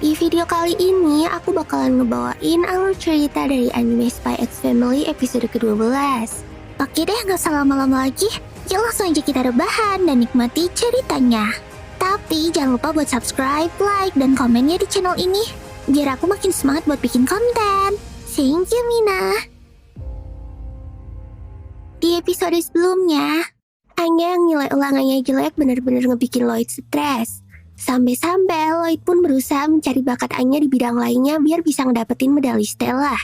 Di video kali ini aku bakalan ngebawain alur cerita dari anime Spy X Family episode ke-12. Oke deh, gak usah lama-lama lagi. Yuk langsung aja kita rebahan dan nikmati ceritanya. Tapi jangan lupa buat subscribe, like, dan komennya di channel ini, biar aku makin semangat buat bikin konten. Thank you, Mina. Di episode sebelumnya, Anya yang nilai ulangannya jelek bener-bener ngebikin Lloyd stres. Sampai-sampai Lloyd pun berusaha mencari bakat Anya di bidang lainnya biar bisa ngedapetin medali Stella.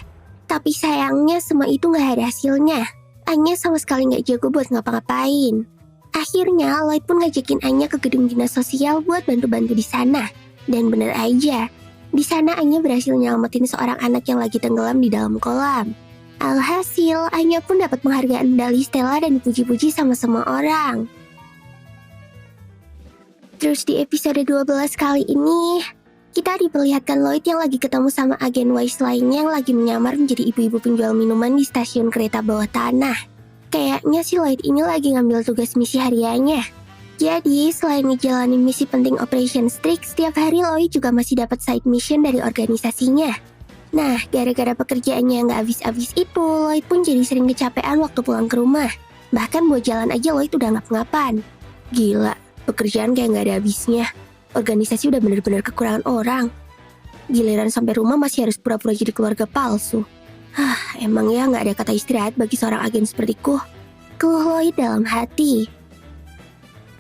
Tapi sayangnya semua itu gak ada hasilnya. Anya sama sekali gak jago buat ngapa-ngapain. Akhirnya Lloyd pun ngajakin Anya ke gedung dinas sosial buat bantu-bantu di sana. Dan bener aja, di sana Anya berhasil nyelamatin seorang anak yang lagi tenggelam di dalam kolam. Alhasil, Anya pun dapat penghargaan medali Stella dan dipuji-puji sama semua orang. Terus di episode 12 kali ini, kita diperlihatkan Lloyd yang lagi ketemu sama agen Wise lainnya yang lagi menyamar menjadi ibu-ibu penjual minuman di stasiun kereta bawah tanah. Kayaknya si Lloyd ini lagi ngambil tugas misi hariannya. Jadi, selain ngejalanin misi penting Operation Streak, setiap hari Lloyd juga masih dapat side mission dari organisasinya. Nah, gara-gara pekerjaannya yang gak habis-habis itu, Lloyd pun jadi sering kecapean waktu pulang ke rumah. Bahkan buat jalan aja Lloyd udah ngap-ngapan. Gila. Pekerjaan kayak gak ada habisnya. Organisasi udah bener-bener kekurangan orang. Giliran sampai rumah masih harus pura-pura jadi keluarga palsu. Emang ya gak ada kata istirahat bagi seorang agen sepertiku. Keluh Lloyd dalam hati.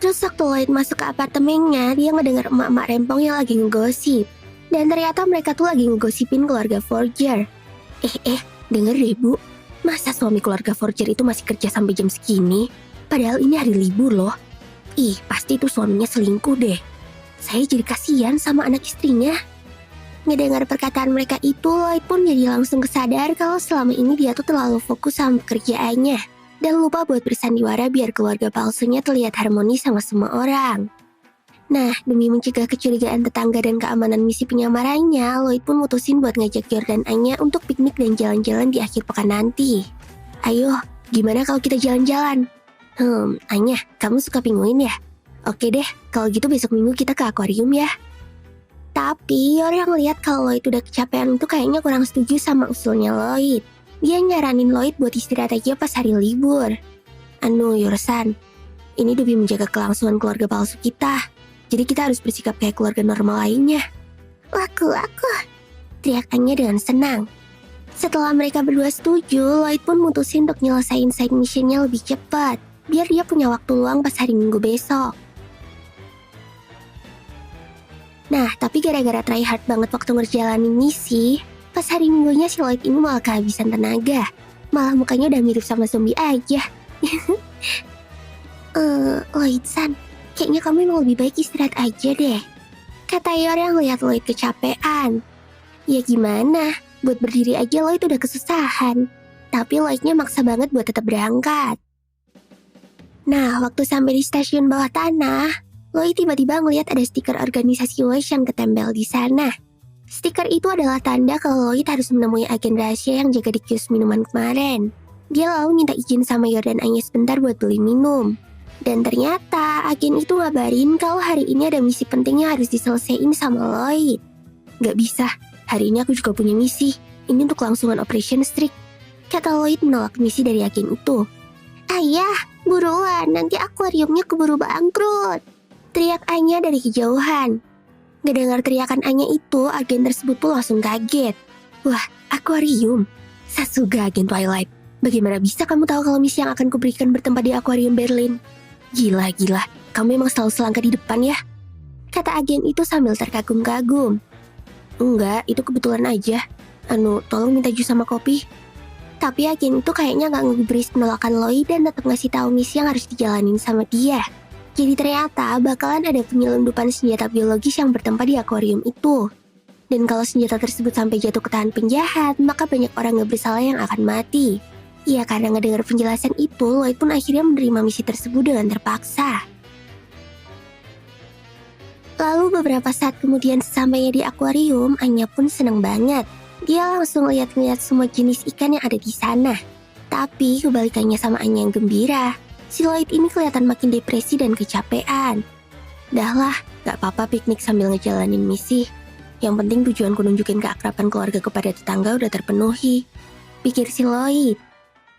Terus waktu Lloyd masuk ke apartemennya, dia ngedenger emak-emak rempong yang lagi ngegosip. Dan ternyata mereka tuh lagi ngegosipin keluarga Forger. Denger deh bu, masa suami keluarga Forger itu masih kerja sampai jam segini? Padahal ini hari libur loh. Pasti itu suaminya selingkuh deh. Saya jadi kasihan sama anak istrinya. Ngedengar perkataan mereka itu, Lloyd pun jadi langsung kesadar kalau selama ini dia tuh terlalu fokus sama pekerjaannya. Dan lupa buat bersandiwara biar keluarga palsunya terlihat harmonis sama semua orang. Nah, demi mencegah kecurigaan tetangga dan keamanan misi penyamarannya, Lloyd pun mutusin buat ngajak Jordan Anya untuk piknik dan jalan-jalan di akhir pekan nanti. Ayo, gimana kalau kita jalan-jalan? Anya, kamu suka penguin ya? Oke deh, kalau gitu besok minggu kita ke akuarium ya. Tapi orang lihat kalau Lloyd udah kecapean itu kayaknya kurang setuju sama usulnya Lloyd. Dia nyaranin Lloyd buat istirahat aja pas hari libur. Yorsan, ini demi menjaga kelangsungan keluarga palsu kita. Jadi kita harus bersikap kayak keluarga normal lainnya. Laku, teriak Anya dengan senang. Setelah mereka berdua setuju, Lloyd pun mutusin untuk nyelesain side missionnya lebih cepat. Biar dia punya waktu luang pas hari Minggu besok. Nah, tapi gara-gara try hard banget waktu ngerjalanin misi, pas hari Minggunya si Lloyd ini malah kehabisan tenaga. Malah mukanya udah mirip sama zombie aja. Lloyd-san, kayaknya kamu emang lebih baik istirahat aja deh. Kata Yor yang lihat Lloyd kecapean. Ya gimana, buat berdiri aja Lloyd udah kesusahan. Tapi Lloydnya maksa banget buat tetap berangkat. Nah, waktu sampai di stasiun bawah tanah, Lloyd tiba-tiba ngeliat ada stiker organisasi Wise yang ketempel di sana. Stiker itu adalah tanda kalau Lloyd harus menemui agen rahasia yang jaga di kios minuman kemarin. Dia lalu minta izin sama Jordan Anya sebentar buat beli minum. Dan ternyata agen itu ngabarin kalau hari ini ada misi penting yang harus diselesaikan sama Lloyd. Gak bisa, hari ini aku juga punya misi. Ini untuk kelangsungan Operation Streak. Kata Lloyd menolak misi dari agen itu. Ayah, buruan, nanti akuariumnya keburu bangkrut. Teriak Anya dari kejauhan. Ngedengar teriakan Anya itu, agen tersebut pun langsung kaget. Wah, akuarium? Sasuga agen Twilight. Bagaimana bisa kamu tahu kalau misi yang akan kuberikan bertempat di akuarium Berlin? Gila, kamu emang selalu selangkah di depan ya? Kata agen itu sambil terkagum-kagum. Enggak, itu kebetulan aja. Tolong minta jus sama kopi. Tapi agen itu kayaknya gak ngegubris penolakan Lloyd dan tetap ngasih tahu misi yang harus dijalanin sama dia. Jadi ternyata bakalan ada penyelundupan senjata biologis yang bertempat di akuarium itu. Dan kalau senjata tersebut sampai jatuh ke tangan penjahat, maka banyak orang gak bersalah yang akan mati. Ya karena ngedengar penjelasan itu, Lloyd pun akhirnya menerima misi tersebut dengan terpaksa. Lalu beberapa saat kemudian sesampainya di akuarium, Anya pun seneng banget. Dia langsung lihat-lihat semua jenis ikan yang ada di sana. Tapi kebalikannya sama Anya yang gembira, si Lloyd ini kelihatan makin depresi dan kecapean. Dahlah, gak apa-apa piknik sambil ngejalanin misi. Yang penting tujuanku nunjukin keakraban keluarga kepada tetangga udah terpenuhi. Pikir si Lloyd.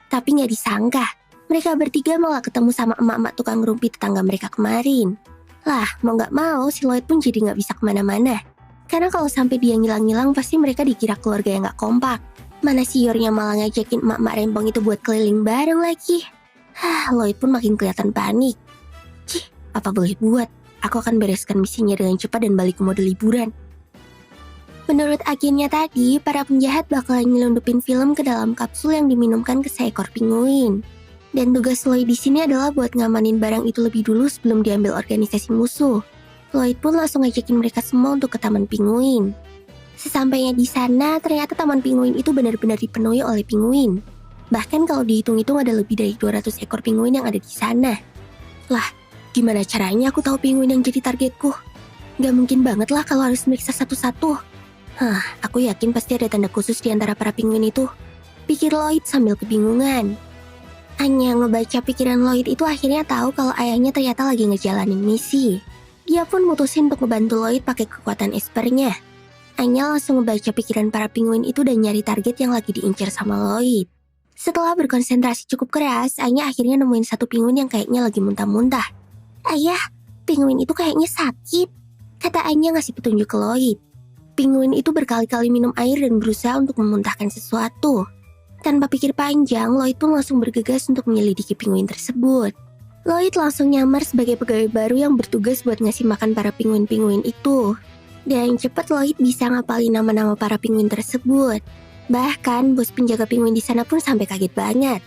Tapi gak disangka, mereka bertiga malah ketemu sama emak-emak tukang rumpi tetangga mereka kemarin. Lah, mau gak mau si Lloyd pun jadi gak bisa kemana-mana. Karena kalau sampai dia ngilang-ngilang pasti mereka dikira keluarga yang gak kompak. Mana si Yornya malah ngajakin emak-emak rempong itu buat keliling bareng lagi. Lloyd pun makin kelihatan panik. Cih, apa boleh buat? Aku akan bereskan misinya dengan cepat dan balik ke mode liburan. Menurut agennya tadi, para penjahat bakalan nyelundupin film ke dalam kapsul yang diminumkan ke seekor pinguin. Dan tugas Lloyd di sini adalah buat ngamanin barang itu lebih dulu sebelum diambil organisasi musuh. Lloyd pun langsung ngajakin mereka semua untuk ke Taman Pinguin. Sesampainya di sana, ternyata Taman Pinguin itu benar-benar dipenuhi oleh pinguin. Bahkan kalau dihitung-hitung ada lebih dari 200 ekor pinguin yang ada di sana. Lah, gimana caranya aku tahu pinguin yang jadi targetku? Gak mungkin banget lah kalau harus meriksa satu-satu. Aku yakin pasti ada tanda khusus di antara para pinguin itu. Pikir Lloyd sambil kebingungan. Anya ngebaca pikiran Lloyd itu akhirnya tahu kalau ayahnya ternyata lagi ngejalanin misi. Dia pun mutusin untuk ngebantu Lloyd pakai kekuatan espernya. Anya langsung ngebaca pikiran para pinguin itu dan nyari target yang lagi diincar sama Lloyd. Setelah berkonsentrasi cukup keras, Anya akhirnya nemuin satu pinguin yang kayaknya lagi muntah-muntah. Ayah, pinguin itu kayaknya sakit, kata Anya ngasih petunjuk ke Lloyd. Pinguin itu berkali-kali minum air dan berusaha untuk memuntahkan sesuatu. Tanpa pikir panjang, Lloyd pun langsung bergegas untuk menyelidiki pinguin tersebut. Lloyd langsung nyamar sebagai pegawai baru yang bertugas buat ngasih makan para pinguin-pinguin itu. Dan cepat Lloyd bisa ngapalin nama-nama para pinguin tersebut. Bahkan bos penjaga pinguin di sana pun sampai kaget banget.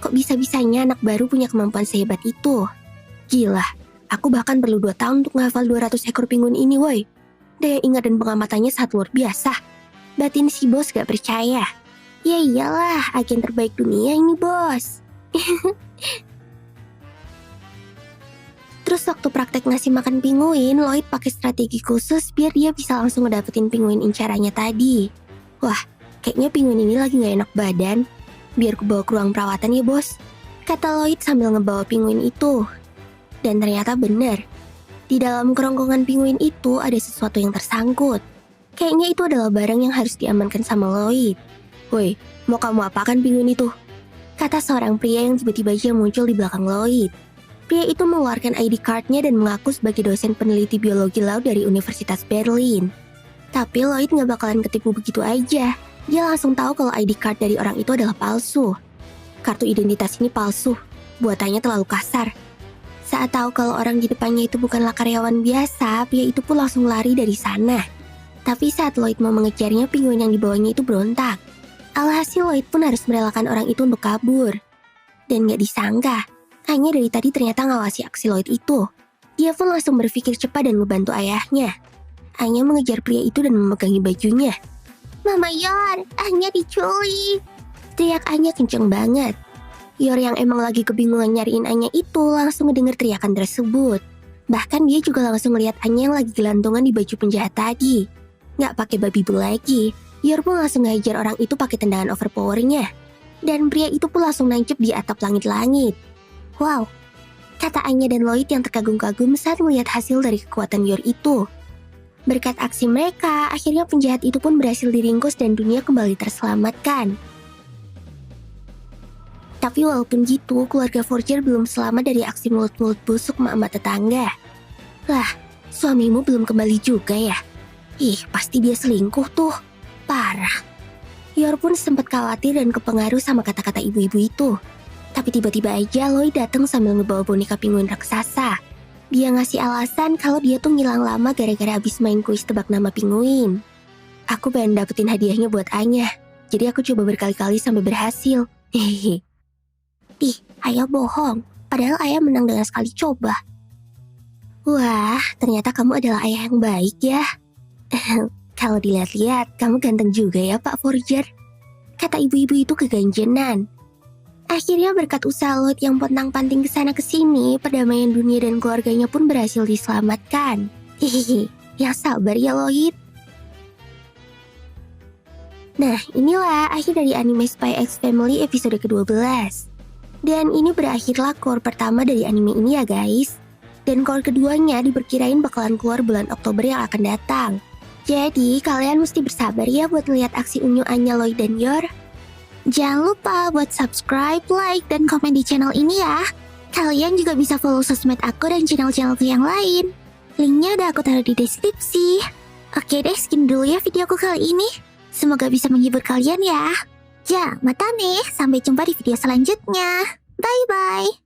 Kok bisa-bisanya anak baru punya kemampuan sehebat itu? Gila, aku bahkan perlu 2 tahun untuk ngehafal 200 ekor pinguin ini woi. Daya ingat dan pengamatannya sangat luar biasa. Batin si bos gak percaya. Ya iyalah, agen terbaik dunia ini bos. Terus waktu praktek ngasih makan pinguin, Lloyd pakai strategi khusus biar dia bisa langsung ngedapetin pinguin incarannya tadi. Wah, kayaknya pinguin ini lagi gak enak badan. Biar ku bawa ke ruang perawatan ya bos, kata Lloyd sambil ngebawa pinguin itu. Dan ternyata bener. Di dalam kerongkongan pinguin itu ada sesuatu yang tersangkut. Kayaknya itu adalah barang yang harus diamankan sama Lloyd. Woi, mau kamu apakan pinguin itu? Kata seorang pria yang tiba-tiba aja muncul di belakang Lloyd. Pria itu mengeluarkan ID card-nya dan mengaku sebagai dosen peneliti biologi laut dari Universitas Berlin. Tapi Lloyd gak bakalan ketipu begitu aja. Dia langsung tahu kalau ID card dari orang itu adalah palsu. Kartu identitas ini palsu, buatannya terlalu kasar. Saat tahu kalau orang di depannya itu bukanlah karyawan biasa, pria itu pun langsung lari dari sana. Tapi saat Lloyd mau mengejarnya, pinguin yang dibawanya itu berontak. Alhasil Lloyd pun harus merelakan orang itu untuk kabur. Dan gak disangka, Anya dari tadi ternyata ngawasi aksi Lloyd itu. Dia pun langsung berpikir cepat dan membantu ayahnya. Anya mengejar pria itu dan memegangi bajunya. Mama Yor, Anya diculik. Teriak Anya kenceng banget. Yor yang emang lagi kebingungan nyariin Anya itu langsung ngedenger teriakan tersebut. Bahkan dia juga langsung ngeliat Anya yang lagi gelantungan di baju penjahat tadi. Gak pakai babi bu lagi, Yor pun langsung ngajar orang itu pakai tendangan overpowernya. Dan pria itu pun langsung nancep di atap langit-langit. Wow, kata Anya dan Lloyd yang terkagum-kagum saat melihat hasil dari kekuatan Yor itu. Berkat aksi mereka, akhirnya penjahat itu pun berhasil diringkus dan dunia kembali terselamatkan. Tapi walaupun gitu, keluarga Forger belum selamat dari aksi mulut-mulut busuk emak-emak tetangga. Lah, suamimu belum kembali juga ya? Ih, pasti dia selingkuh tuh. Parah. Yor pun sempat khawatir dan kepengaruh sama kata-kata ibu-ibu itu. Tapi tiba-tiba aja Lloyd datang sambil ngebawa boneka pinguin raksasa. Dia ngasih alasan kalau dia tuh ngilang lama gara-gara abis main kuis tebak nama pinguin. Aku pengen dapetin hadiahnya buat Anya, jadi aku coba berkali-kali sampai berhasil. Hehehe. Ih, ayah bohong. Padahal ayah menang dengan sekali coba. Wah, ternyata kamu adalah ayah yang baik ya. Kalau dilihat-lihat, kamu ganteng juga ya Pak Forger. Kata ibu-ibu itu keganjenan. Akhirnya berkat usaha Lloyd yang pontang-panting kesana kesini, perdamaian dunia dan keluarganya pun berhasil diselamatkan. Hihihi, ya sabar ya Lloyd. Nah, inilah akhir dari anime Spy X Family episode ke-12. Dan ini berakhirlah core pertama dari anime ini ya guys. Dan core keduanya diperkirain bakalan keluar bulan Oktober yang akan datang. Jadi kalian mesti bersabar ya buat lihat aksi unyu-anya Lloyd dan Yor. Jangan lupa buat subscribe, like, dan komen di channel ini ya. Kalian juga bisa follow sosmed aku dan channel-channelku yang lain. Linknya udah aku taruh di deskripsi. Oke deh, sekian dulu ya videoku kali ini. Semoga bisa menghibur kalian ya. Ya, mata nih. Sampai jumpa di video selanjutnya. Bye-bye.